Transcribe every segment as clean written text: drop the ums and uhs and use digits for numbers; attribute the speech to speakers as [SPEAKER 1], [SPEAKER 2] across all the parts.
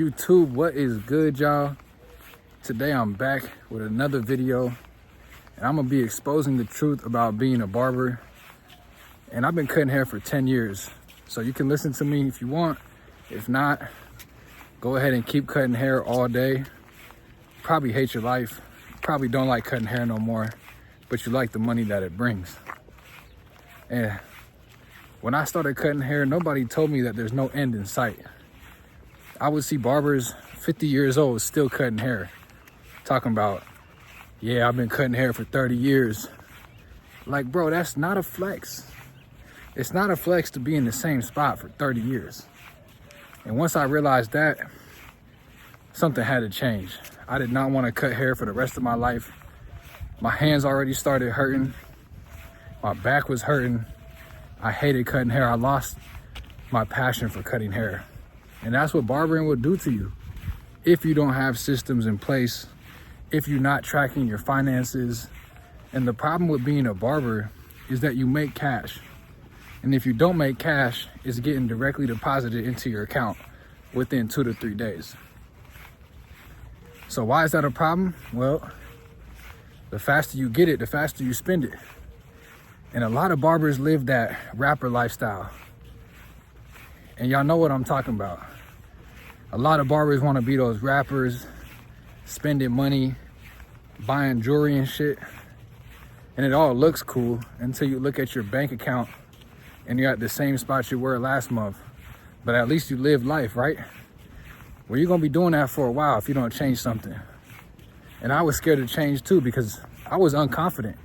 [SPEAKER 1] YouTube, what is good, y'all? Today I'm back with another video, and I'm gonna be exposing the truth about being a barber. And I've been cutting hair for 10 years, so you can listen to me if you want. If not, go ahead and keep cutting hair all day. Probably hate your life, probably don't like cutting hair no more, but you like the money that it brings. And when I started cutting hair, nobody told me that there's no end in sight. I would see barbers 50 years old still cutting hair, talking about, yeah, I've been cutting hair for 30 years. Like, bro, that's not a flex. It's not a flex to be in the same spot for 30 years. And once I realized that, something had to change. I did not want to cut hair for the rest of my life. My hands already started hurting. My back was hurting. I hated cutting hair. I lost my passion for cutting hair. And that's what barbering will do to you. If you don't have systems in place, if you're not tracking your finances. And the problem with being a barber is that you make cash. And if you don't make cash, it's getting directly deposited into your account within 2 to 3 days. So why is that a problem? Well, the faster you get it, the faster you spend it. And a lot of barbers live that rapper lifestyle. And y'all know what I'm talking about. A lot of barbers want to be those rappers, spending money, buying jewelry and shit. And it all looks cool until you look at your bank account and you're at the same spot you were last month. But at least you live life, right? Well, you're gonna be doing that for a while if you don't change something. And I was scared to change too because I was unconfident.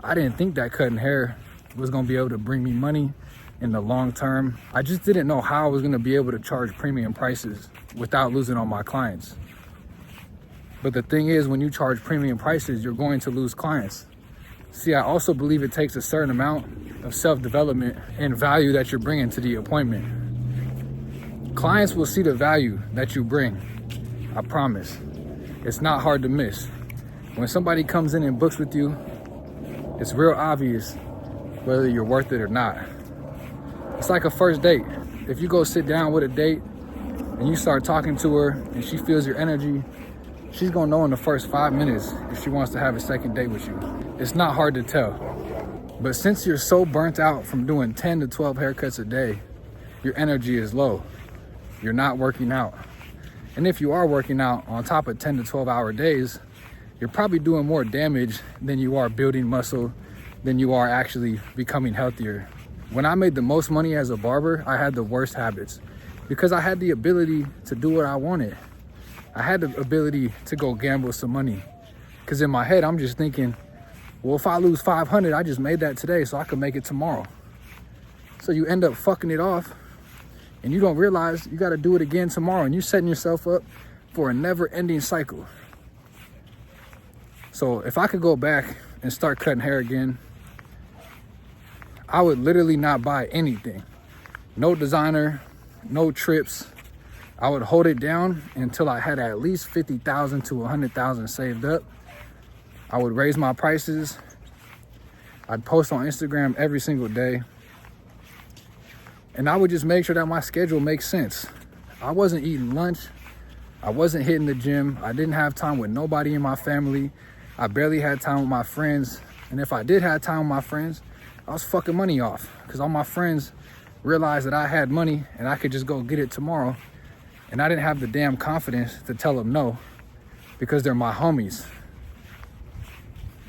[SPEAKER 1] I didn't think that cutting hair was gonna be able to bring me money in the long term. I just didn't know how I was gonna be able to charge premium prices without losing all my clients. But the thing is, when you charge premium prices, you're going to lose clients. See, I also believe it takes a certain amount of self-development and value that you're bringing to the appointment. Clients will see the value that you bring, I promise. It's not hard to miss. When somebody comes in and books with you, it's real obvious whether you're worth it or not. It's like a first date. If you go sit down with a date and you start talking to her and she feels your energy, she's gonna know in the first 5 minutes if she wants to have a second date with you. It's not hard to tell. But since you're so burnt out from doing 10 to 12 haircuts a day, your energy is low. You're not working out. And if you are working out on top of 10 to 12 hour days, you're probably doing more damage than you are building muscle, than you are actually becoming healthier. When I made the most money as a barber, I had the worst habits because I had the ability to do what I wanted. I had the ability to go gamble some money because in my head, I'm just thinking, well, if I lose 500, I just made that today so I could make it tomorrow. So you end up fucking it off and you don't realize you got to do it again tomorrow, and you're setting yourself up for a never-ending cycle. So if I could go back and start cutting hair again, I would literally not buy anything. No designer, no trips. I would hold it down until I had at least 50,000 to 100,000 saved up. I would raise my prices. I'd post on Instagram every single day. And I would just make sure that my schedule makes sense. I wasn't eating lunch. I wasn't hitting the gym. I didn't have time with nobody in my family. I barely had time with my friends. And if I did have time with my friends, I was fucking money off because all my friends realized that I had money and I could just go get it tomorrow. And I didn't have the damn confidence to tell them no because they're my homies.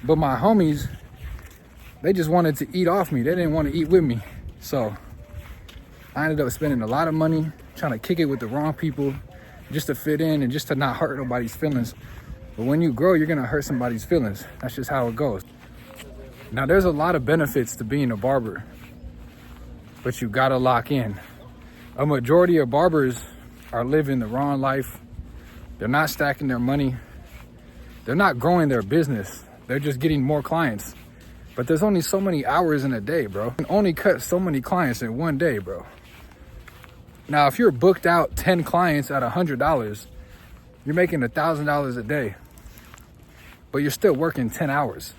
[SPEAKER 1] But my homies, they just wanted to eat off me. They didn't want to eat with me. So I ended up spending a lot of money trying to kick it with the wrong people just to fit in and just to not hurt nobody's feelings. But when you grow, you're gonna hurt somebody's feelings. That's just how it goes. Now, there's a lot of benefits to being a barber, but you gotta lock in. A majority of barbers are living the wrong life. They're not stacking their money. They're not growing their business. They're just getting more clients. But there's only so many hours in a day, bro. You can only cut so many clients in one day, bro. Now, if you're booked out 10 clients at $100, you're making $1,000 a day, but you're still working 10 hours.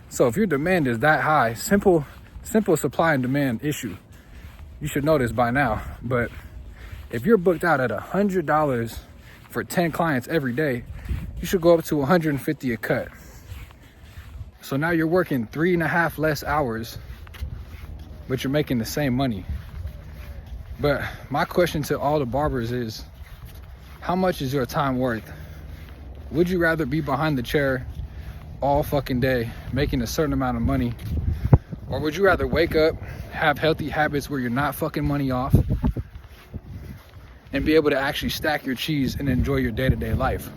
[SPEAKER 1] So if your demand is that high, simple supply and demand issue, you should know this by now. But if you're booked out at $100 for 10 clients every day, you should go up to 150 a cut. So now you're working 3.5 less hours, but you're making the same money. But my question to all the barbers is, how much is your time worth? Would you rather be behind the chair all fucking day, making a certain amount of money? Or would you rather wake up, have healthy habits where you're not fucking money off, and be able to actually stack your cheese and enjoy your day-to-day life?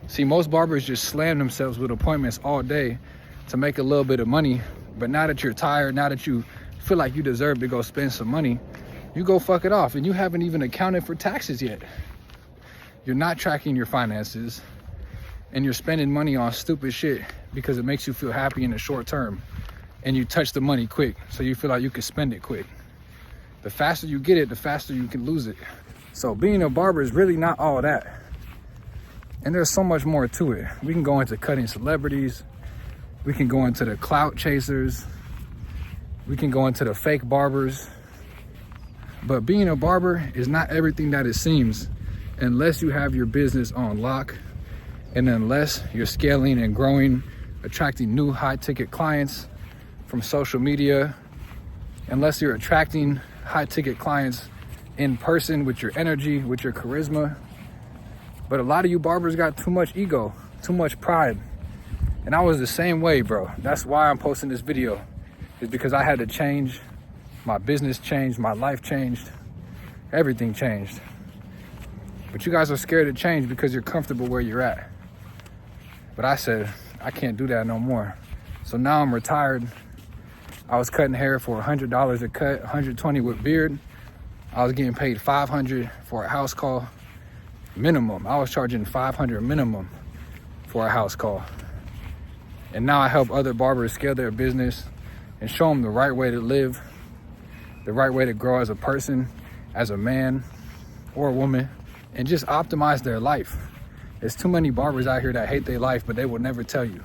[SPEAKER 1] See, most barbers just slam themselves with appointments all day to make a little bit of money. But now that you're tired, now that you feel like you deserve to go spend some money, you go fuck it off, and you haven't even accounted for taxes yet. You're not tracking your finances, and you're spending money on stupid shit because it makes you feel happy in the short term, and you touch the money quick, so you feel like you can spend it quick. The faster you get it, the faster you can lose it. So being a barber is really not all that. And there's so much more to it. We can go into cutting celebrities. We can go into the clout chasers. We can go into the fake barbers. But being a barber is not everything that it seems, unless you have your business on lock, and unless you're scaling and growing, attracting new high-ticket clients from social media, unless you're attracting high-ticket clients in person with your energy, with your charisma. But a lot of you barbers got too much ego, too much pride. And I was the same way, bro. That's why I'm posting this video, is because I had to change. My business changed, my life changed, everything changed. But you guys are scared to change because you're comfortable where you're at. But I said, I can't do that no more. So now I'm retired. I was cutting hair for $100 a cut, $120 with beard. I was getting paid $500 for a house call minimum. I was charging $500 minimum for a house call. And now I help other barbers scale their business and show them the right way to live, the right way to grow as a person, as a man or a woman, and just optimize their life. There's too many barbers out here that hate their life, but they will never tell you.